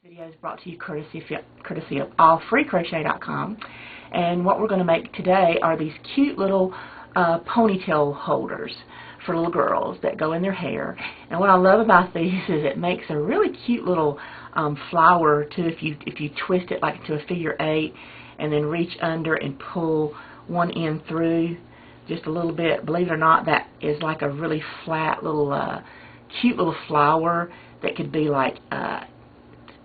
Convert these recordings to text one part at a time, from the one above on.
Video is brought to you courtesy of allfreecrochet.com, and what we're going to make today are these cute little ponytail holders for little girls that go in their hair. And what I love about these is it makes a really cute little flower too if you twist it like into a figure 8 and then reach under and pull one end through just a little bit. Believe it or not, that is like a really flat little cute little flower that could be like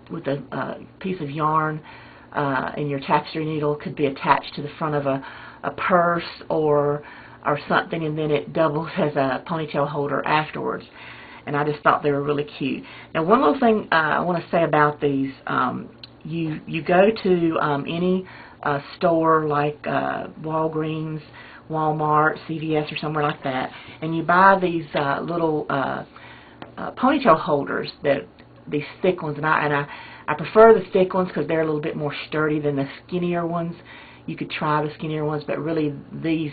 with a piece of yarn and your tapestry needle could be attached to the front of a purse or something, and then it doubles as a ponytail holder afterwards. And I just thought they were really cute. Now, one little thing I want to say about these, you go to any store like Walgreens, Walmart, CVS, or somewhere like that, and you buy these little ponytail holders, these thick ones, and I prefer the thick ones because they're a little bit more sturdy than the skinnier ones. You could try the skinnier ones, but really these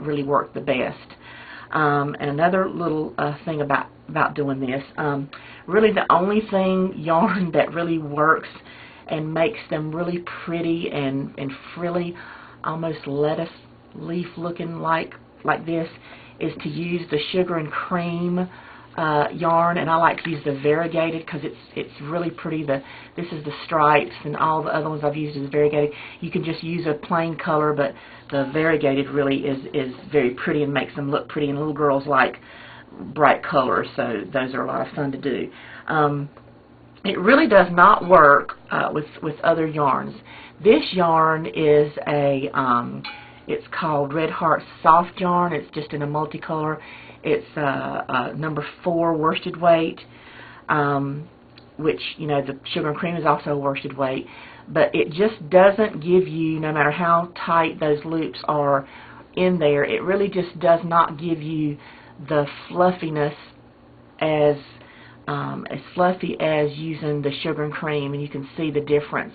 really work the best. And another little thing about doing this, really the only yarn that really works and makes them really pretty and frilly, almost lettuce leaf looking like this, is to use the sugar and cream yarn, and I like to use the variegated because it's really pretty. This is the stripes, and all the other ones I've used is variegated. You can just use a plain color, but the variegated really is very pretty and makes them look pretty, and little girls like bright colors, so those are a lot of fun to do. It really does not work with other yarns. This yarn is it's called Red Heart Soft Yarn. It's just in a multicolor. It's number 4 worsted weight, which, you know, the sugar and cream is also worsted weight, but it just doesn't give you, no matter how tight those loops are in there, it really just does not give you the fluffiness as fluffy as using the sugar and cream, and you can see the difference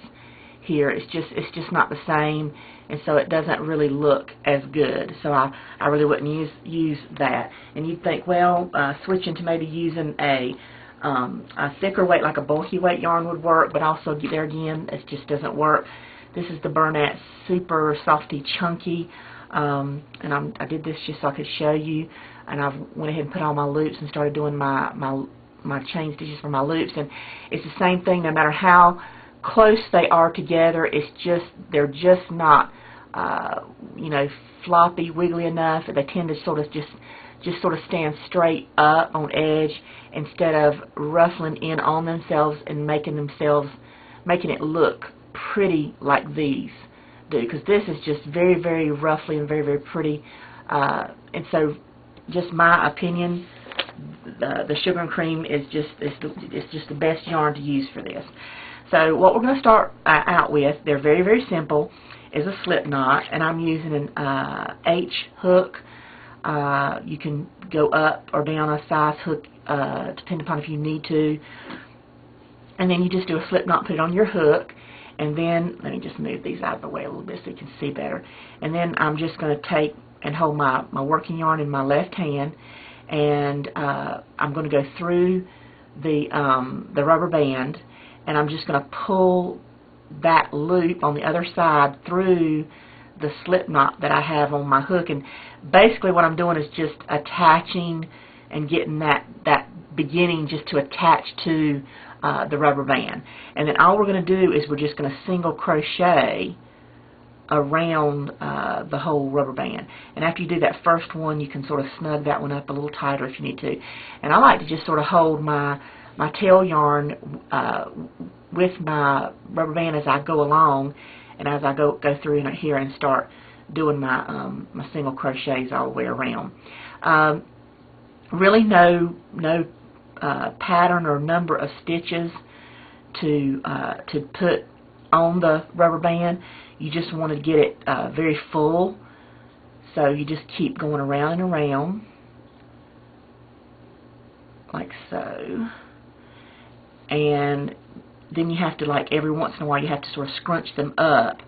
here. It's just not the same, and so it doesn't really look as good. So I really wouldn't use that. And you'd think, well, switching to maybe using a thicker weight like a bulky weight yarn would work, but also there again, it just doesn't work. This is the Bernat Super Softy Chunky, and I did this just so I could show you. And I went ahead and put all my loops and started doing my chain stitches for my loops, and it's the same thing no matter how close they are together. They're just not you know, floppy, wiggly enough. They tend to sort of just sort of stand straight up on edge instead of ruffling in on themselves and making it look pretty like these do, because this is just very, very roughly and very, very pretty. And so, just my opinion, the sugar and cream is just the best yarn to use for this. So what we're going to start out with, they're very, very simple, is a slip knot, and I'm using an H hook. You can go up or down a size hook depending upon if you need to. And then you just do a slip knot, put it on your hook, and then, let me just move these out of the way a little bit so you can see better. And then I'm just going to take and hold my working yarn in my left hand, and I'm going to go through the rubber band, and I'm just going to pull that loop on the other side through the slip knot that I have on my hook. And basically what I'm doing is just attaching and getting that beginning just to attach to the rubber band. And then all we're going to do is we're just going to single crochet around the whole rubber band. And after you do that first one, you can sort of snug that one up a little tighter if you need to. And I like to just sort of hold my tail yarn with my rubber band as I go along, and as I go through here and start doing my single crochets all the way around. Really no pattern or number of stitches to put on the rubber band. You just want to get it very full, so you just keep going around and around like so. And then you have to, like, every once in a while, you have to sort of scrunch them up.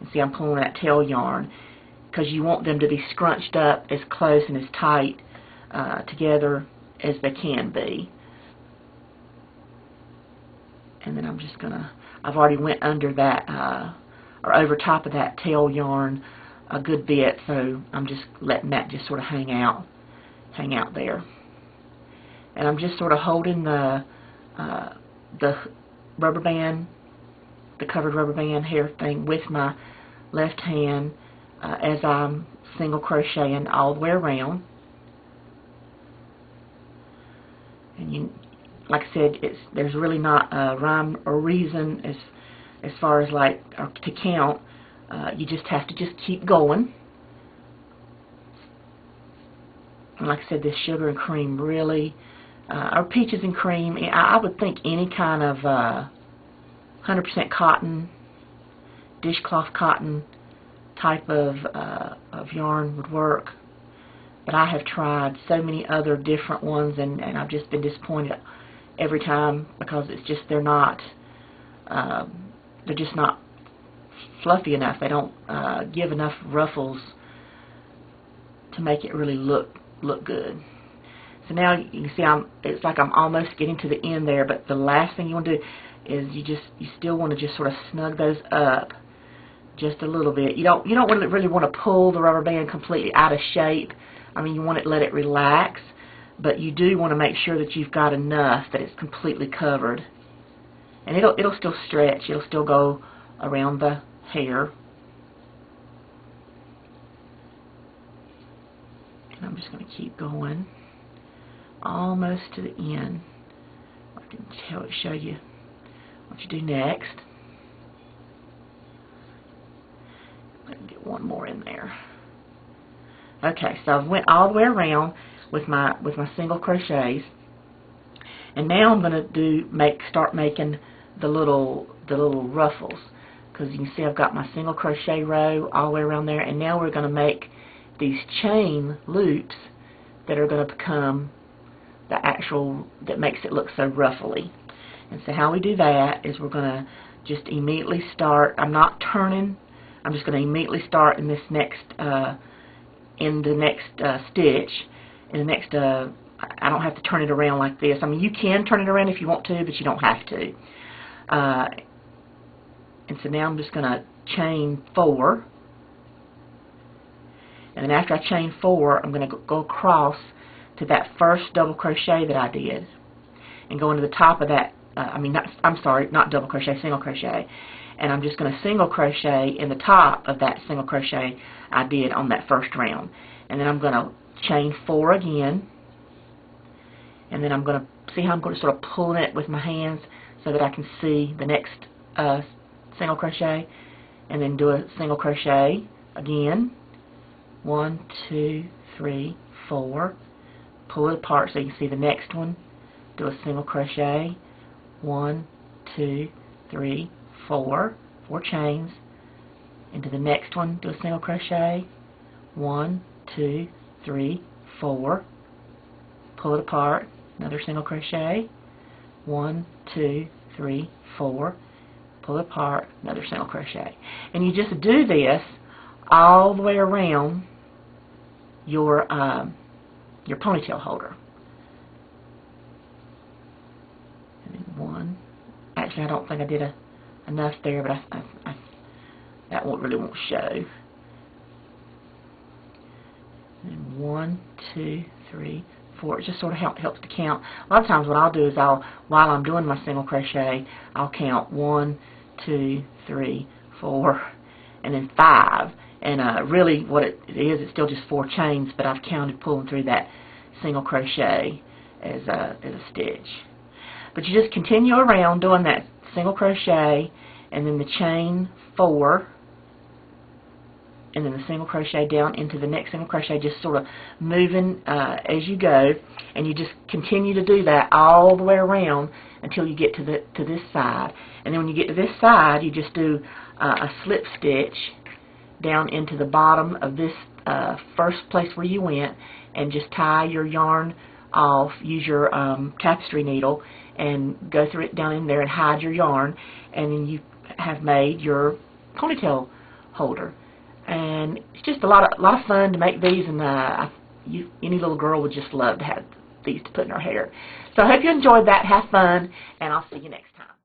And see, I'm pulling that tail yarn because you want them to be scrunched up as close and as tight together as they can be. And And then I'm just gonna, I've already went under that, or over top of that tail yarn a good bit, so I'm just letting that just sort of hang out there. And I'm just sort of holding the rubber band, the covered rubber band hair thing with my left hand as I'm single crocheting all the way around. And you, like I said, there's really not a rhyme or reason as far as like to count. You just have to just keep going. And like I said, this sugar and cream really, or peaches and cream, I would think any kind of 100% cotton, dishcloth cotton type of yarn would work. But I have tried so many other different ones, and I've just been disappointed every time because it's just they're just not fluffy enough. They don't give enough ruffles to make it really look good. So now you can see it's like I'm almost getting to the end there, but the last thing you want to do is you still want to just sort of snug those up just a little bit. You don't really want to pull the rubber band completely out of shape. I mean, you want to let it relax, but you do want to make sure that you've got enough that it's completely covered. And it'll still stretch. It'll still go around the hair. And I'm just going to keep going almost to the end. I can show you what you do next. Let me get one more in there. Okay, so I went all the way around with my single crochets, and now I'm going to start making the little ruffles, because you can see I've got my single crochet row all the way around there, and now we're going to make these chain loops that are going to become the actual that makes it look so ruffly. And so how we do that is we're going to just immediately start. I'm not turning. I'm just going to immediately start in this next stitch. In the next, I don't have to turn it around like this. I mean, you can turn it around if you want to, but you don't have to. And so now I'm just going to chain 4. And then after I chain 4, I'm going to go across to that first double crochet that I did, and go into the top of that. Not double crochet, single crochet. And I'm just going to single crochet in the top of that single crochet I did on that first round. And then I'm going to chain 4 again. And then I'm going to see how I'm going to sort of pull it with my hands so that I can see the next single crochet. And then do a single crochet again. 1, 2, 3, 4. Pull it apart so you can see the next one. Do a single crochet. 1, 2, 3, 4. 4 chains. Into the next one, do a single crochet. 1, 2, 3, 4. Pull it apart. Another single crochet. 1, 2, 3, 4. Pull it apart. Another single crochet. And you just do this all the way around your ponytail holder. And then 1. Actually, I don't think I did enough there, but that really won't show. And 1, 2, 3, 4. It just sort of helps to count. A lot of times what I'll do is while I'm doing my single crochet, I'll count 1, 2, 3, 4, and then 5. And really what it is, it's still just 4 chains, but I've counted pulling through that single crochet as a stitch. But you just continue around doing that single crochet, and then the chain 4, and then the single crochet down into the next single crochet, just sort of moving as you go, and you just continue to do that all the way around until you get to this side. And then when you get to this side, you just do a slip stitch down into the bottom of this first place where you went, and just tie your yarn off. Use your tapestry needle and go through it down in there and hide your yarn, and then you have made your ponytail holder. And it's just a lot of fun to make these, and any little girl would just love to have these to put in her hair. So I hope you enjoyed that. Have fun, and I'll see you next time.